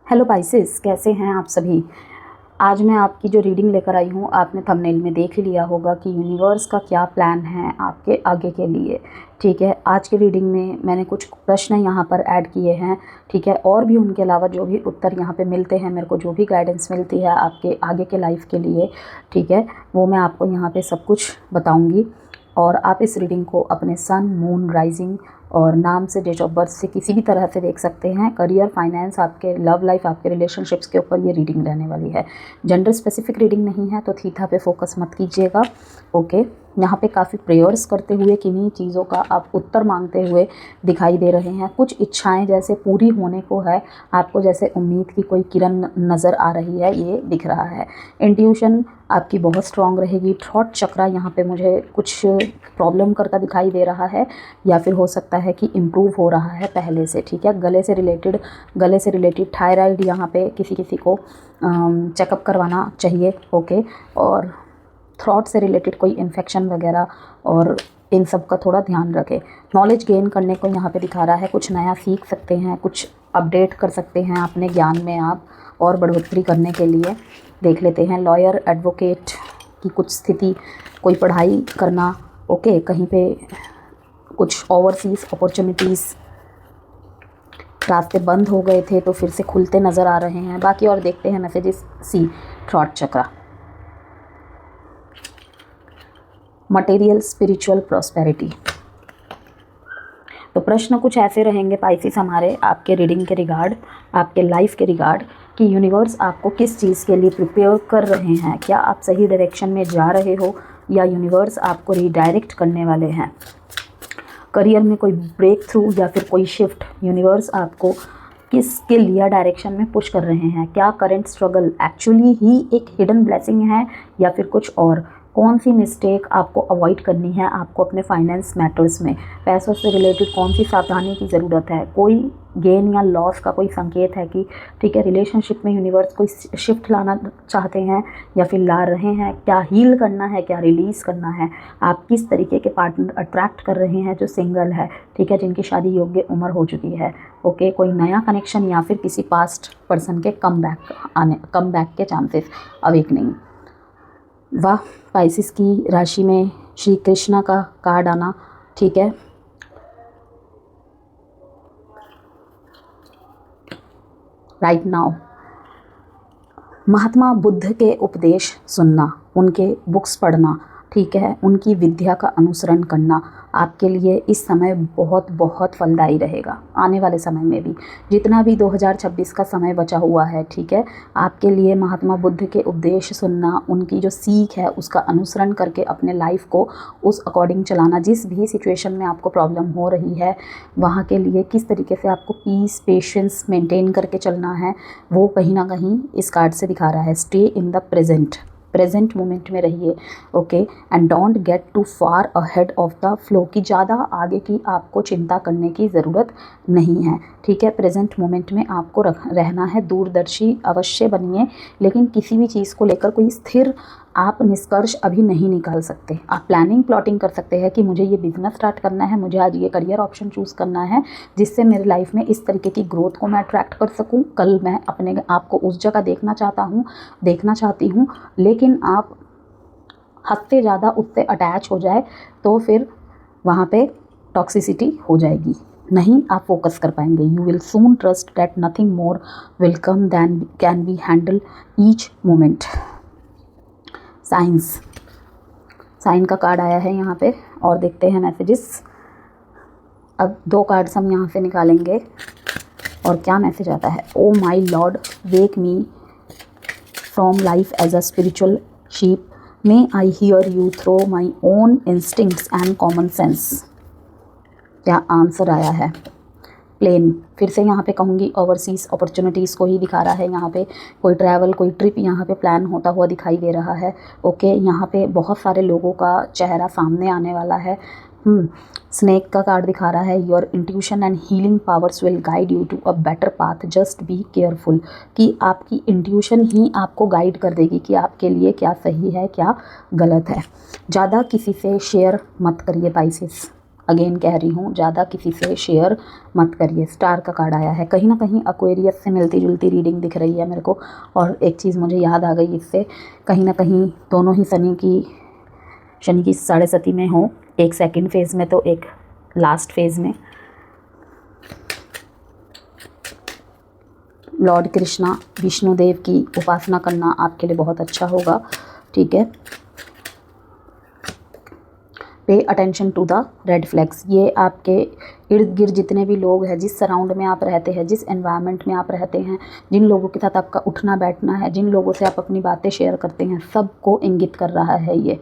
Hello Pisces, कैसे हैं आप सभी। आज मैं आपकी जो रीडिंग लेकर आई हूँ, आपने थंबनेल में देख ही लिया होगा कि यूनिवर्स का क्या प्लान है आपके आगे के लिए। ठीक है, आज की रीडिंग में मैंने कुछ प्रश्न यहाँ पर ऐड किए हैं। ठीक है, और भी उनके अलावा जो भी उत्तर यहाँ पे मिलते हैं, मेरे को जो भी गाइडेंस मिलती है आपके आगे के लाइफ के लिए, ठीक है, वो मैं आपको यहाँ पे सब कुछ बताऊँगी। और आप इस रीडिंग को अपने सन, मून, राइजिंग और नाम से, डेट ऑफ बर्थ से किसी भी तरह से देख सकते हैं। करियर, फाइनेंस, आपके लव लाइफ, आपके रिलेशनशिप्स के ऊपर ये रीडिंग रहने वाली है। जेंडर स्पेसिफिक रीडिंग नहीं है, तो थीथा पे फोकस मत कीजिएगा। ओके, यहाँ पे काफ़ी प्रेयर्स करते हुए, किन्हीं चीज़ों का आप उत्तर मांगते हुए दिखाई दे रहे हैं। कुछ इच्छाएं जैसे पूरी होने को है, आपको जैसे उम्मीद की कोई किरण नज़र आ रही है, ये दिख रहा है। इंट्यूशन आपकी बहुत स्ट्रांग रहेगी। थ्रॉट चक्रा यहाँ पे मुझे कुछ प्रॉब्लम करता दिखाई दे रहा है, या फिर हो सकता है कि इम्प्रूव हो रहा है पहले से। ठीक है, गले से रिलेटेड थायराइड यहाँ पे किसी को चेकअप करवाना चाहिए। ओके, और थ्रॉट से रिलेटेड कोई इन्फेक्शन वगैरह और इन सब का थोड़ा ध्यान रखें। नॉलेज गेन करने को यहाँ पे दिखा रहा है, कुछ नया सीख सकते हैं, कुछ अपडेट कर सकते हैं अपने ज्ञान में आप, और बढ़ोतरी करने के लिए देख लेते हैं। लॉयर, एडवोकेट की कुछ स्थिति, कोई पढ़ाई करना, ओके, कहीं पे कुछ ओवरसीज़ अपॉर्चुनिटीज़, रास्ते बंद हो गए थे तो फिर से खुलते नज़र आ रहे हैं। बाकी और देखते हैं मैसेजेस। सी, थ्रॉट चक्रा, मटेरियल, स्पिरिचुअल, प्रॉस्पेरिटी। तो प्रश्न कुछ ऐसे रहेंगे पाइसेस हमारे आपके रीडिंग के रिगार्ड, आपके लाइफ के रिगार्ड, कि यूनिवर्स आपको किस चीज़ के लिए प्रिपेयर कर रहे हैं। क्या आप सही डायरेक्शन में जा रहे हो, या यूनिवर्स आपको रीडायरेक्ट करने वाले हैं। करियर में कोई ब्रेक थ्रू या फिर कोई शिफ्ट, यूनिवर्स आपको किसके लिए डायरेक्शन में पुश कर रहे हैं। क्या करंट स्ट्रगल एक्चुअली ही एक हिडन ब्लेसिंग है, या फिर कुछ और। कौन सी मिस्टेक आपको अवॉइड करनी है आपको अपने फाइनेंस मैटर्स में। पैसों से रिलेटेड कौन सी सावधानी की ज़रूरत है। कोई गेन या लॉस का कोई संकेत है कि ठीक है, रिलेशनशिप में यूनिवर्स कोई शिफ्ट लाना चाहते हैं या फिर ला रहे हैं। क्या हील करना है, क्या रिलीज़ करना है। आप किस तरीके के पार्टनर अट्रैक्ट कर रहे हैं जो सिंगल है, ठीक है, जिनकी शादी योग्य उम्र हो चुकी है। ओके, कोई नया कनेक्शन या फिर किसी पास्ट पर्सन के कम बैक के चांसेस, अवेकनिंग। वाह, पाइसेस की राशि में श्री कृष्णा का कार्ड आना। ठीक है, राइट नाउ महात्मा बुद्ध के उपदेश सुनना, उनके बुक्स पढ़ना, ठीक है, उनकी विद्या का अनुसरण करना आपके लिए इस समय बहुत बहुत फलदायी रहेगा। आने वाले समय में भी, जितना भी 2026 का समय बचा हुआ है, ठीक है, आपके लिए महात्मा बुद्ध के उपदेश सुनना, उनकी जो सीख है उसका अनुसरण करके अपने लाइफ को उस अकॉर्डिंग चलाना। जिस भी सिचुएशन में आपको प्रॉब्लम हो रही है, वहाँ के लिए किस तरीके से आपको पीस, पेशेंस मेंटेन करके चलना है, वो कहीं ना कहीं इस कार्ड से दिखा रहा है। Stay in the present moment में रहिए। Okay, and don't get too far ahead of the flow, की ज़्यादा आगे की आपको चिंता करने की ज़रूरत नहीं है। ठीक है, प्रेजेंट मोमेंट में आपको रहना है। दूरदर्शी अवश्य बनिए, लेकिन किसी भी चीज़ को लेकर कोई स्थिर आप निष्कर्ष अभी नहीं निकाल सकते। आप प्लानिंग प्लॉटिंग कर सकते हैं कि मुझे ये बिज़नेस स्टार्ट करना है, मुझे आज ये करियर ऑप्शन चूज़ करना है जिससे मेरे लाइफ में इस तरीके की ग्रोथ को मैं अट्रैक्ट कर सकूं। कल मैं अपने आप को उस जगह देखना चाहती हूँ, लेकिन आप हद ज़्यादा उससे अटैच हो जाए तो फिर वहाँ पे टॉक्सिसिटी हो जाएगी, नहीं आप फोकस कर पाएंगे। You will soon trust that nothing more will come than can be handle each moment. Sign का कार्ड आया है यहाँ पे, और देखते हैं मैसेजेस। अब 2 कार्ड्स हम यहाँ से निकालेंगे और क्या मैसेज आता है। Oh my lord, wake me from life as a spiritual sheep, may I hear you through my own instincts and common sense. क्या आंसर आया है। प्लेन, फिर से यहाँ पे कहूँगी ओवरसीज़ अपॉर्चुनिटीज़ को ही दिखा रहा है। यहाँ पे कोई ट्रैवल, कोई ट्रिप यहाँ पे प्लान होता हुआ दिखाई दे रहा है। ओके, यहाँ पे बहुत सारे लोगों का चेहरा सामने आने वाला है। स्नेक का कार्ड दिखा रहा है। Your intuition and healing powers will guide you to a better path, just be careful, कि आपकी इंट्यूशन ही आपको गाइड कर देगी कि आपके लिए क्या सही है क्या गलत है। ज़्यादा किसी से शेयर मत करिए पाइसेस। अगेन कह रही हूँ, ज़्यादा किसी से शेयर मत करिए। स्टार का कार्ड आया है, कहीं ना कहीं एक्वेरियस से मिलती जुलती रीडिंग दिख रही है मेरे को। और एक चीज़ मुझे याद आ गई इससे, कहीं ना कहीं दोनों ही शनि की साढ़े सती में हो, एक सेकंड फेज़ में तो एक लास्ट फेज़ में। लॉर्ड कृष्णा विष्णुदेव की उपासना करना आपके लिए बहुत अच्छा होगा, ठीक है। Pay attention to the red flags. ये आपके इर्द गिर्द जितने भी लोग हैं, जिस सराउंड में आप रहते हैं, जिस एनवायरनमेंट में आप रहते हैं, जिन लोगों के साथ आपका उठना बैठना है, जिन लोगों से आप अपनी बातें शेयर करते हैं, सबको इंगित कर रहा है ये।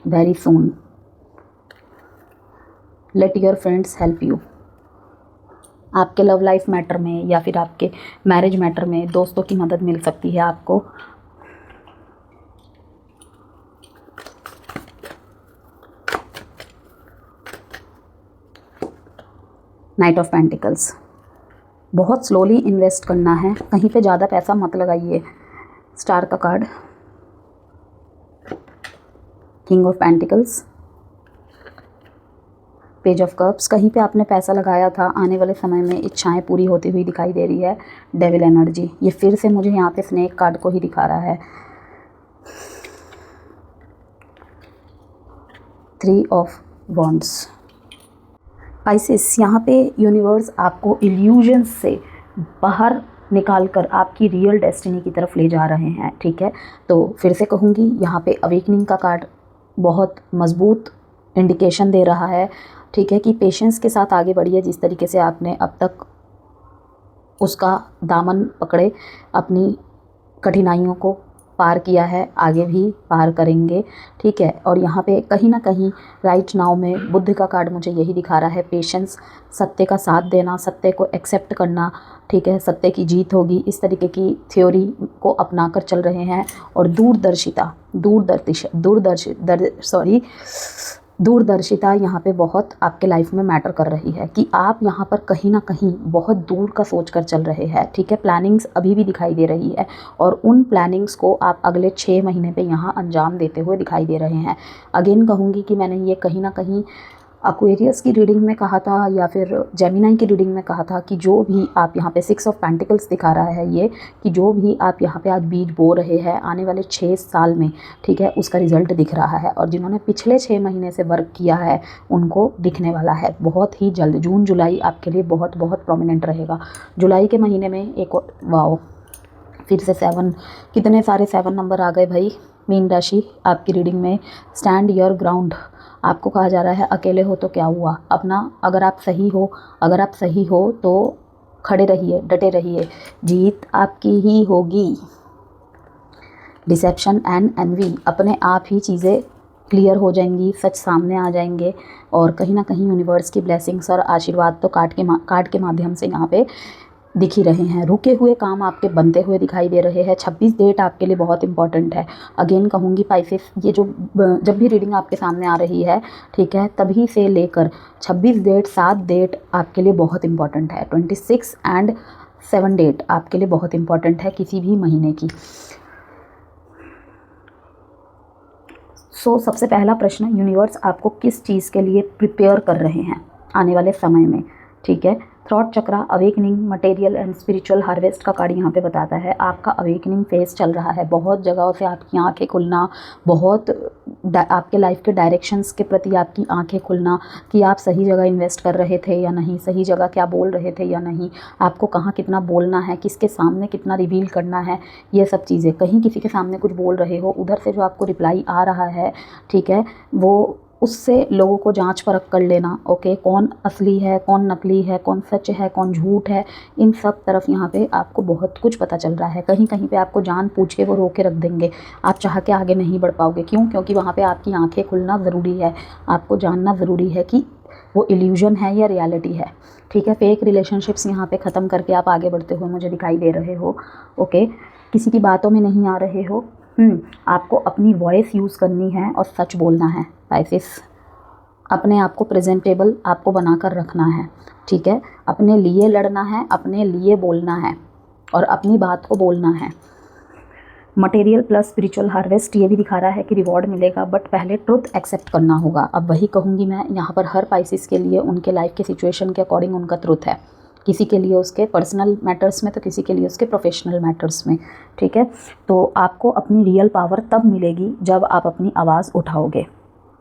Very soon late your friends help you. आपके लव लाइफ मैटर में या फिर आपके मैरिज मैटर में दोस्तों की मदद मिल सकती है आपको। Night of pentacles. बहुत स्लोली इन्वेस्ट करना है, कहीं पे ज़्यादा पैसा मत लगाइए। स्टार का card. King of pentacles. Page of cups. कहीं पे आपने पैसा लगाया था, आने वाले समय में इच्छाएं पूरी होती हुई दिखाई दे रही है। Devil energy. ये फिर से मुझे यहाँ पे स्नेक कार्ड को ही दिखा रहा है। 3 ऑफ वॉन्ड्स। पाइसेस, यहाँ पे यूनिवर्स आपको इल्यूजन्स से बाहर निकाल कर आपकी रियल डेस्टिनी की तरफ ले जा रहे हैं, ठीक है। तो फिर से कहूँगी, यहाँ पे अवेकनिंग का कार्ड बहुत मजबूत इंडिकेशन दे रहा है, ठीक है, कि पेशेंस के साथ आगे बढ़िए। जिस तरीके से आपने अब तक उसका दामन पकड़े, अपनी कठिनाइयों को पार किया है, आगे भी पार करेंगे, ठीक है। और यहाँ पे कहीं ना कहीं राइट नाउ में बुद्ध का कार्ड मुझे यही दिखा रहा है। पेशेंस, सत्य का साथ देना, सत्य को एक्सेप्ट करना, ठीक है। सत्य की जीत होगी, इस तरीके की थ्योरी को अपना कर चल रहे हैं। और दूरदर्शिता यहाँ पे बहुत आपके लाइफ में मैटर कर रही है, कि आप यहाँ पर कहीं ना कहीं बहुत दूर का सोच कर चल रहे हैं, ठीक है। प्लानिंग्स अभी भी दिखाई दे रही है, और उन प्लानिंग्स को आप अगले 6 महीने पे यहाँ अंजाम देते हुए दिखाई दे रहे हैं। अगेन कहूँगी कि मैंने ये कहीं ना कहीं एक्वेरियस की रीडिंग में कहा था, या फिर जेमिनाई की रीडिंग में कहा था, कि जो भी आप यहाँ पे 6 ऑफ पेंटिकल्स दिखा रहा है ये, कि जो भी आप यहाँ पे आज बीज बो रहे हैं, आने वाले 6 साल में, ठीक है, उसका रिजल्ट दिख रहा है। और जिन्होंने पिछले 6 महीने से वर्क किया है, उनको दिखने वाला है बहुत ही जल्द। जून जुलाई आपके लिए बहुत बहुत प्रोमिनेंट रहेगा। जुलाई के महीने में एक और, वाओ, फिर से 7, कितने सारे 7 नंबर आ गए भाई। मीन राशि आपकी रीडिंग में स्टैंड योर ग्राउंड। आपको कहा जा रहा है, अकेले हो तो क्या हुआ, अपना अगर आप सही हो तो खड़े रहिए, डटे रहिए, जीत आपकी ही होगी। डिसेप्शन एंड एनवी, अपने आप ही चीज़ें क्लियर हो जाएंगी, सच सामने आ जाएंगे। और कहीं ना कहीं यूनिवर्स की ब्लेसिंग्स और आशीर्वाद तो कार्ड के माध्यम से यहाँ पे दिख ही रहे हैं। रुके हुए काम आपके बनते हुए दिखाई दे रहे हैं। 26 डेट आपके लिए बहुत इंपॉर्टेंट है। अगेन कहूँगी पाइसेस, ये जो जब भी रीडिंग आपके सामने आ रही है, ठीक है, तभी से लेकर 26 डेट, 7 डेट आपके लिए बहुत इंपॉर्टेंट है। 26 एंड 7 डेट आपके लिए बहुत इंपॉर्टेंट है किसी भी महीने की। सबसे पहला प्रश्न, यूनिवर्स आपको किस चीज़ के लिए प्रिपेयर कर रहे हैं आने वाले समय में, ठीक है। Throat chakra, awakening, material and spiritual harvest का कार्ड यहाँ पे बताता है। आपका अवेकनिंग फेज चल रहा है, बहुत जगहों से आपकी आंखें खुलना, बहुत आपके लाइफ के डायरेक्शंस के प्रति आपकी आंखें खुलना, कि आप सही जगह इन्वेस्ट कर रहे थे या नहीं, सही जगह क्या बोल रहे थे या नहीं, आपको कहाँ कितना बोलना है, किसके सामने कितना रिवील करना है, ये सब चीज़ें। कहीं किसी के सामने कुछ बोल रहे हो, उधर से जो आपको रिप्लाई आ रहा है, ठीक है, वो उससे लोगों को जांच परख कर लेना, ओके। कौन असली है, कौन नकली है, कौन सच है, कौन झूठ है, इन सब तरफ यहाँ पे आपको बहुत कुछ पता चल रहा है। कहीं कहीं पे आपको जान पूछ के वो रोक के रख देंगे, आप चाह के आगे नहीं बढ़ पाओगे। क्यों? क्योंकि वहाँ पे आपकी आंखें खुलना ज़रूरी है, आपको जानना ज़रूरी है कि वो इल्यूजन है या रियलिटी है, ठीक है। फेक रिलेशनशिप्स यहाँ पे ख़त्म करके आप आगे बढ़ते हुए मुझे दिखाई दे रहे हो, ओके। किसी की बातों में नहीं आ रहे हो। आपको अपनी वॉइस यूज़ करनी है और सच बोलना है पाइसेस। अपने आप को प्रेजेंटेबल आपको बनाकर रखना है, ठीक है। अपने लिए लड़ना है, अपने लिए बोलना है और अपनी बात को बोलना है। मटेरियल प्लस स्पिरिचुअल हार्वेस्ट, ये भी दिखा रहा है कि रिवॉर्ड मिलेगा, बट पहले ट्रुथ एक्सेप्ट करना होगा। अब वही कहूँगी मैं यहाँ पर, हर पाइसिस के लिए उनके लाइफ के सिचुएशन के अकॉर्डिंग उनका ट्रुथ है। किसी के लिए उसके पर्सनल मैटर्स में, तो किसी के लिए उसके प्रोफेशनल मैटर्स में, ठीक है। तो आपको अपनी रियल पावर तब मिलेगी जब आप अपनी आवाज़ उठाओगे,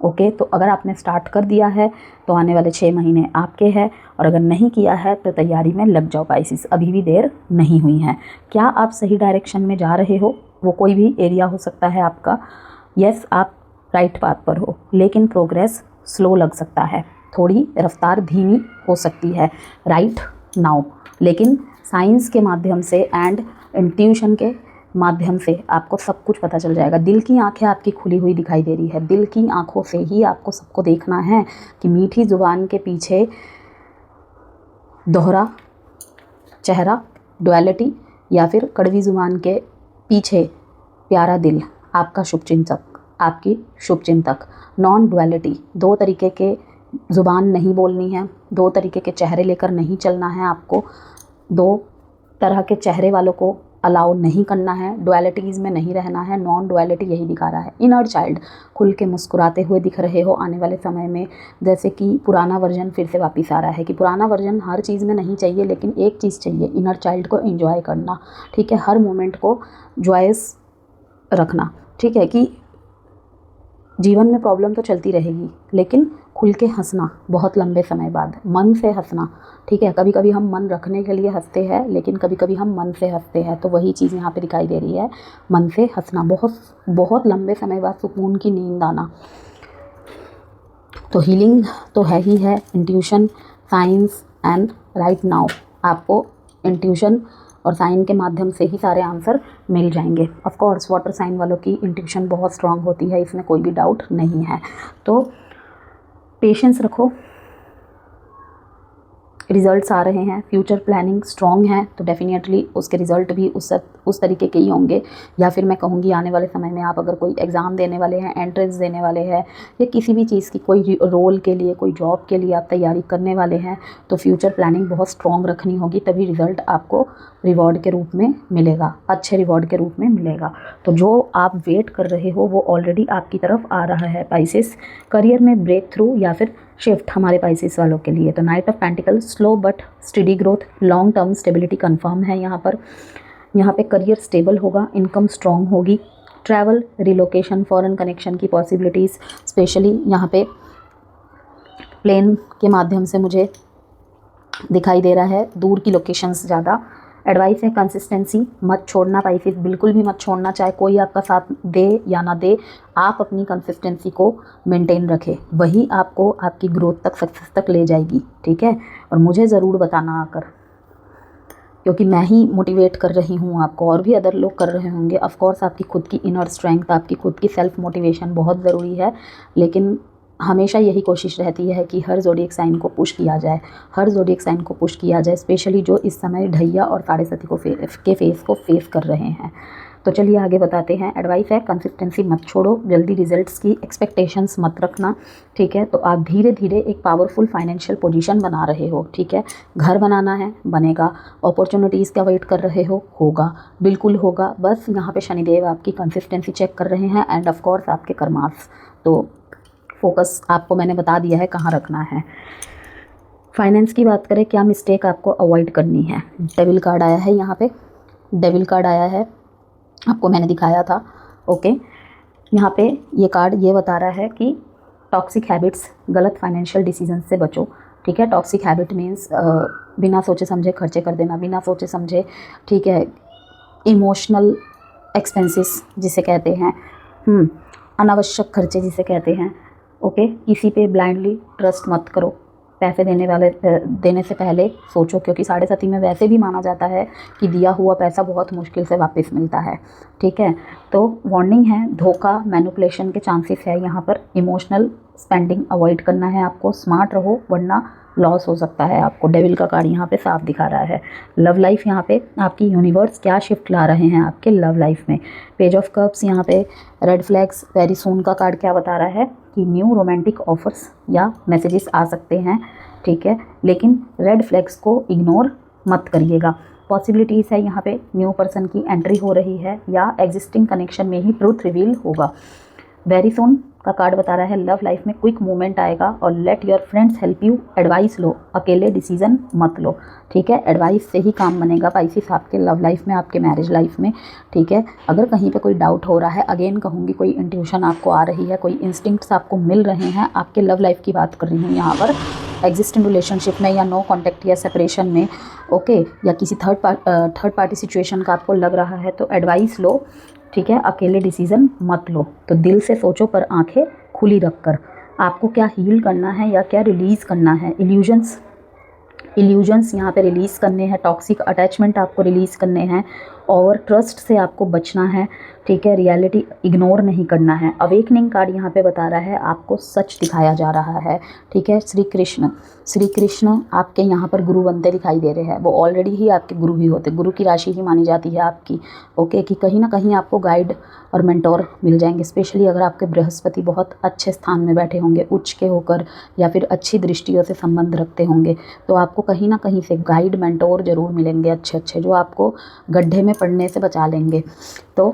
ओके। तो अगर आपने स्टार्ट कर दिया है तो आने वाले 6 महीने आपके हैं, और अगर नहीं किया है तो तैयारी में लग जाओ पाइसिस, अभी भी देर नहीं हुई है। क्या आप सही डायरेक्शन में जा रहे हो? वो कोई भी एरिया हो सकता है आपका। यस, आप राइट पाथ पर हो, लेकिन प्रोग्रेस स्लो लग सकता है, थोड़ी रफ्तार धीमी हो सकती है राइट नाउ, लेकिन साइंस के माध्यम से एंड इंट्यूशन के माध्यम से आपको सब कुछ पता चल जाएगा। दिल की आंखें आपकी खुली हुई दिखाई दे रही है, दिल की आंखों से ही आपको सबको देखना है कि मीठी ज़ुबान के पीछे दोहरा चेहरा, डुअलिटी, या फिर कड़वी ज़ुबान के पीछे प्यारा दिल, आपका शुभचिंतक, आपकी शुभचिंतक। नॉन डुअलिटी, दो तरीके के ज़ुबान नहीं बोलनी है, दो तरीके के चेहरे लेकर नहीं चलना है आपको, दो तरह के चेहरे वालों को अलाउ नहीं करना है, डुअलिटीज़ में नहीं रहना है। नॉन डुअलिटी यही दिखा रहा है। इनर चाइल्ड, खुल के मुस्कुराते हुए दिख रहे हो आने वाले समय में, जैसे कि पुराना वर्जन फिर से वापस आ रहा है कि पुराना वर्जन हर चीज़ में नहीं चाहिए, लेकिन एक चीज़ चाहिए, इनर चाइल्ड को एंजॉय करना, ठीक है। हर मोमेंट को जॉयस रखना, ठीक है। कि जीवन में प्रॉब्लम तो चलती रहेगी, लेकिन खुल के हंसना बहुत लंबे समय बाद, मन से हंसना, ठीक है। कभी कभी हम मन रखने के लिए हंसते हैं, लेकिन कभी कभी हम मन से हंसते हैं, तो वही चीज़ यहाँ पे दिखाई दे रही है, मन से हंसना, बहुत बहुत लंबे समय बाद सुकून की नींद आना। तो हीलिंग तो है ही है, intuition, science and right now आपको इंट्यूशन और साइन के माध्यम से ही सारे आंसर मिल जाएंगे। ऑफ कोर्स वाटर साइन वालों की इंट्यूशन बहुत स्ट्रांग होती है, इसमें कोई भी डाउट नहीं है। तो पेशेंस रखो, रिजल्ट्स आ रहे हैं, फ्यूचर प्लानिंग स्ट्रॉन्ग है, तो डेफिनेटली उसके रिज़ल्ट भी उस तरीके के ही होंगे। या फिर मैं कहूँगी आने वाले समय में आप अगर कोई एग्ज़ाम देने वाले हैं, एंट्रेंस देने वाले हैं, या किसी भी चीज़ की कोई रोल के लिए, कोई जॉब के लिए आप तैयारी करने वाले हैं, तो फ्यूचर प्लानिंग बहुत स्ट्रॉन्ग रखनी होगी, तभी रिज़ल्ट आपको रिवॉर्ड के रूप में मिलेगा, अच्छे रिवॉर्ड के रूप में मिलेगा। तो जो आप वेट कर रहे हो वो ऑलरेडी आपकी तरफ आ रहा है पाइसेस। करियर में ब्रेक थ्रू या फिर शिफ्ट हमारे पाइसेस वालों के लिए, तो night of pentacle, slow but study growth, long term stability confirm है यहाँ पर। यहाँ पे करियर स्टेबल होगा, इनकम स्ट्रॉन्ग होगी, ट्रैवल, रिलोकेशन, फॉरेन कनेक्शन की पॉसिबिलिटीज़, स्पेशली यहाँ पे प्लेन के माध्यम से मुझे दिखाई दे रहा है, दूर की लोकेशंस ज़्यादा। एडवाइस है कंसिस्टेंसी, मत छोड़ना पाइसेस, बिल्कुल भी मत छोड़ना, चाहे कोई आपका साथ दे या ना दे, आप अपनी कंसिस्टेंसी को मेंटेन रखें, वही आपको आपकी ग्रोथ तक, सक्सेस तक ले जाएगी, ठीक है। और मुझे ज़रूर बताना आकर, क्योंकि मैं ही मोटिवेट कर रही हूँ आपको, और भी अदर लोग कर रहे होंगे। ऑफ कोर्स आपकी खुद की इनर स्ट्रेंथ, आपकी खुद की सेल्फ मोटिवेशन बहुत ज़रूरी है, लेकिन हमेशा यही कोशिश रहती है कि हर ज़ोडिएक साइन को पुश किया जाए, हर ज़ोडिएक साइन को पुश किया जाए, स्पेशली जो इस समय ढैया और साढ़े साथी को फेस को फेस कर रहे हैं। तो चलिए आगे बताते हैं। एडवाइस है कंसिस्टेंसी मत छोड़ो, जल्दी रिजल्ट्स की एक्सपेक्टेशंस मत रखना, ठीक है। तो आप धीरे धीरे एक पावरफुल फाइनेंशियल पोजीशन बना रहे हो, ठीक है। घर बनाना है, बनेगा। अपॉर्चुनिटीज़ का वेट कर रहे हो, होगा, बिल्कुल होगा। बस यहाँ पे शनिदेव आपकी कंसिस्टेंसी चेक कर रहे हैं, एंड ऑफ कोर्स आपके कर्मास। तो फोकस आपको मैंने बता दिया है कहाँ रखना है। फाइनेंस की बात करें, क्या मिस्टेक आपको अवॉइड करनी है। डेविल कार्ड आया है यहाँ पे, डेविल कार्ड आया है, आपको मैंने दिखाया था, ओके। यहाँ पे ये कार्ड ये बता रहा है कि टॉक्सिक हैबिट्स, गलत फाइनेंशियल डिसीजन से बचो, ठीक है। टॉक्सिक हैबिट मीन्स बिना सोचे समझे खर्चे कर देना, बिना सोचे समझे, ठीक है। इमोशनल एक्सपेंसेस जिसे कहते हैं, अनावश्यक खर्चे जिसे कहते हैं, ओके। किसी पे ब्लाइंडली ट्रस्ट मत करो, पैसे देने से पहले सोचो, क्योंकि साढ़े साथी में वैसे भी माना जाता है कि दिया हुआ पैसा बहुत मुश्किल से वापस मिलता है, ठीक है। तो वार्निंग है, धोखा, मैनिपुलेशन के चांसेस है यहाँ पर। इमोशनल स्पेंडिंग अवॉइड करना है आपको, स्मार्ट रहो वरना लॉस हो सकता है आपको। डेविल का कार्ड यहाँ पे साफ दिखा रहा है। लव लाइफ, यहाँ पे आपकी यूनिवर्स क्या शिफ्ट ला रहे हैं आपके लव लाइफ में। पेज ऑफ कप्स, यहाँ पे रेड फ्लैग्स, वेरी सून का कार्ड क्या बता रहा है कि न्यू रोमांटिक ऑफर्स या मैसेजेस आ सकते हैं, ठीक है। लेकिन रेड फ्लैग्स को इग्नोर मत करिएगा। पॉसिबिलिटीज़ है यहाँ पे न्यू पर्सन की एंट्री हो रही है या एग्जिस्टिंग कनेक्शन में ही ट्रूथ रिवील होगा। वेरी सून का कार्ड बता रहा है लव लाइफ में क्विक मूवमेंट आएगा और let your friends help you, advice लो, अकेले डिसीजन मत लो, ठीक है। एडवाइस से ही काम बनेगा पाइसेस आपके लव लाइफ में, आपके मैरिज लाइफ में, ठीक है। अगर कहीं पे कोई डाउट हो रहा है, अगेन कहूँगी कोई इंट्यूशन आपको आ रही है, कोई इंस्टिंक्ट्स आपको मिल रहे हैं, आपके लव लाइफ की बात कर रही हूँ यहाँ पर, एग्जिस्टिंग रिलेशनशिप में या नो कॉन्टैक्ट या सेपरेशन में, ओके, या किसी थर्ड पार्टी सिचुएशन का आपको लग रहा है तो एडवाइस लो, ठीक है। अकेले डिसीज़न मत लो। तो दिल से सोचो पर आंखें खुली रखकर, आपको क्या हील करना है या क्या रिलीज़ करना है। इल्यूजन्स यहाँ पे रिलीज़ करने हैं, टॉक्सिक अटैचमेंट आपको रिलीज़ करने हैं और ट्रस्ट से आपको बचना है, ठीक है। रियलिटी इग्नोर नहीं करना है। अवेकनिंग कार्ड यहाँ पे बता रहा है आपको सच दिखाया जा रहा है, ठीक है। श्री कृष्ण आपके यहाँ पर गुरु बनते दिखाई दे रहे हैं। वो ऑलरेडी ही आपके गुरु ही होते, गुरु की राशि ही मानी जाती है आपकी, ओके, कि कहीं ना कहीं आपको गाइड और मेंटोर मिल जाएंगे। स्पेशली अगर आपके बृहस्पति बहुत अच्छे स्थान में बैठे होंगे, उच्च के होकर या फिर अच्छी दृष्टियों से संबंध रखते होंगे, तो आपको कहीं ना कहीं से गाइड मेंटोर ज़रूर मिलेंगे अच्छे, जो आपको गड्ढे में पड़ने से बचा लेंगे। तो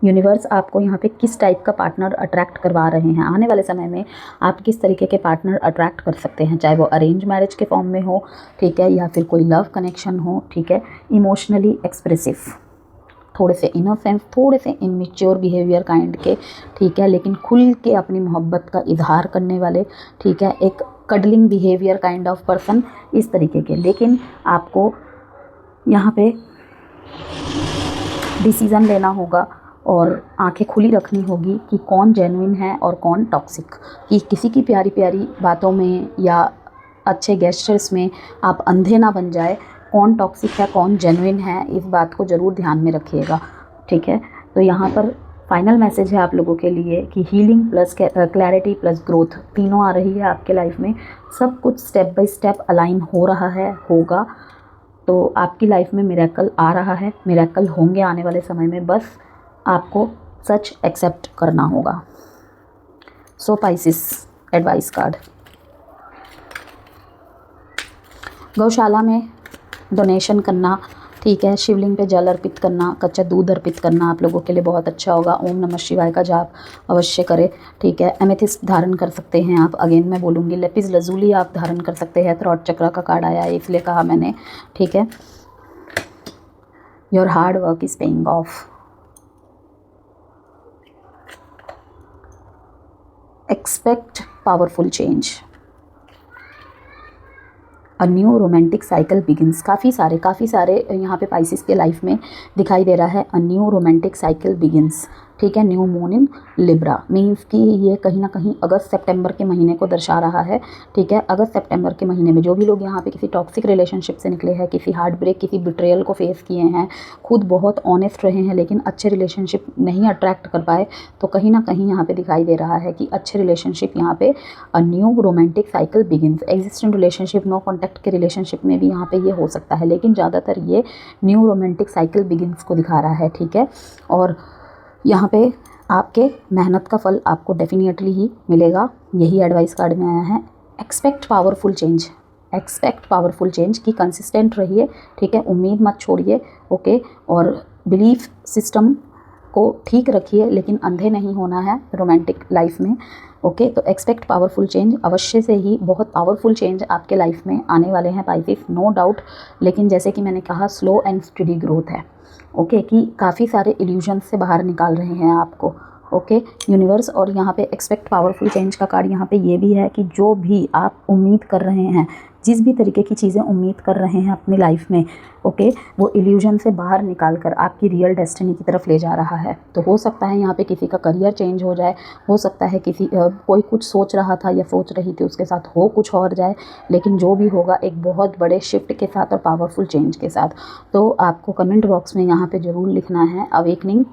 यूनिवर्स आपको यहाँ पे किस टाइप का पार्टनर अट्रैक्ट करवा रहे हैं, आने वाले समय में आप किस तरीके के पार्टनर अट्रैक्ट कर सकते हैं, चाहे वो अरेंज मैरिज के फॉर्म में हो, ठीक है, या फिर कोई लव कनेक्शन हो, ठीक है। इमोशनली एक्सप्रेसिव, थोड़े से इनोसेंस, थोड़े से इमेच्योर बिहेवियर काइंड के, ठीक है, लेकिन खुल के अपनी मोहब्बत का इजहार करने वाले, ठीक है, एक cuddling behaviour kind of person, इस तरीके के। लेकिन आपको यहाँ पे डिसीज़न लेना होगा और आंखें खुली रखनी होगी कि कौन जेन्युइन है और कौन टॉक्सिक, कि किसी की प्यारी प्यारी बातों में या अच्छे गेस्चर्स में आप अंधे ना बन जाए। कौन टॉक्सिक है, कौन जेन्युइन है, इस बात को ज़रूर ध्यान में रखिएगा, ठीक है। तो यहाँ पर फाइनल मैसेज है आप लोगों के लिए कि healing plus clarity plus growth तीनों आ रही है आपके लाइफ में। सब कुछ स्टेप बाय स्टेप अलाइन हो रहा है, होगा। तो आपकी लाइफ में मिरेकल आ रहा है, मिरेकल होंगे आने वाले समय में, बस आपको सच एक्सेप्ट करना होगा। सो पाइसेस एडवाइस कार्ड, गौशाला में डोनेशन करना, ठीक है, शिवलिंग पे जल अर्पित करना, कच्चा दूध अर्पित करना आप लोगों के लिए बहुत अच्छा होगा। ओम नमः शिवाय का जाप अवश्य करें, ठीक है। एमेथिस्ट धारण कर सकते हैं आप, अगेन मैं बोलूँगी लेपिस लजूली आप धारण कर सकते हैं। थ्रॉट चक्र का कार्ड आया है इसलिए कहा मैंने, ठीक है। Your hard work is paying off. Expect powerful change, a new romantic cycle begins. काफ़ी सारे यहाँ पे पाइसेस के लाइफ में दिखाई दे रहा है। अ न्यू रोमांटिक साइकिल बिगिंस, ठीक है। New moon in Libra means कि ये कहीं ना कहीं अगस्त सितंबर के महीने को दर्शा रहा है, ठीक है। अगस्त सितंबर के महीने में जो भी लोग यहाँ पे किसी टॉक्सिक रिलेशनशिप से निकले हैं, किसी हार्ट ब्रेक, किसी बिट्रेयल को फेस किए हैं, खुद बहुत ऑनेस्ट रहे हैं लेकिन अच्छे रिलेशनशिप नहीं अट्रैक्ट कर पाए, तो कहीं ना कहीं यहाँ पे दिखाई दे रहा है कि अच्छे रिलेशनशिप यहाँ पे a new romantic cycle begins. Existing relationship, no contact के रिलेशनशिप में भी यहाँ पे ये हो सकता है, लेकिन ज़्यादातर ये न्यू रोमांटिक साइकिल बिगिंस को दिखा रहा है, ठीक है। और यहाँ पे आपके मेहनत का फल आपको डेफिनेटली ही मिलेगा, यही एडवाइस कार्ड में आया है। एक्सपेक्ट पावरफुल चेंज की कंसिस्टेंट रहिए, ठीक है। उम्मीद मत छोड़िए, ओके। और बिलीफ सिस्टम को ठीक रखिए, लेकिन अंधे नहीं होना है रोमांटिक लाइफ में, ओके। तो एक्सपेक्ट पावरफुल चेंज, अवश्य से ही बहुत पावरफुल चेंज आपके लाइफ में आने वाले हैं पाइसेस, नो डाउट। लेकिन जैसे कि मैंने कहा स्लो एंड स्टडी ग्रोथ है, ओके, कि काफ़ी सारे इल्यूजन से बाहर निकाल रहे हैं आपको, ओके यूनिवर्स। और यहाँ पे एक्सपेक्ट पावरफुल चेंज का कार्ड यहाँ पे ये भी है कि जो भी आप उम्मीद कर रहे हैं, जिस भी तरीके की चीज़ें उम्मीद कर रहे हैं अपनी लाइफ में, ओके, वो इल्यूजन से बाहर निकाल कर आपकी रियल डेस्टिनी की तरफ ले जा रहा है। तो हो सकता है यहाँ पे किसी का करियर चेंज हो जाए, हो सकता है किसी कोई कुछ सोच रहा था या सोच रही थी उसके साथ हो कुछ और जाए, लेकिन जो भी होगा एक बहुत बड़े शिफ्ट के साथ और पावरफुल चेंज के साथ। तो आपको कमेंट बॉक्स में यहाँ पे ज़रूर लिखना है अवेकनिंग,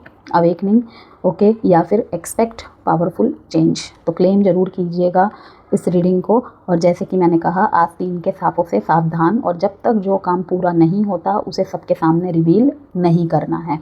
ओके, या फिर एक्सपेक्ट पावरफुल चेंज। तो क्लेम ज़रूर कीजिएगा इस रीडिंग को। और जैसे कि मैंने कहा, आस्तीन के सांपों से सावधान, और जब तक जो काम पूरा नहीं होता उसे सबके सामने रिवील नहीं करना है।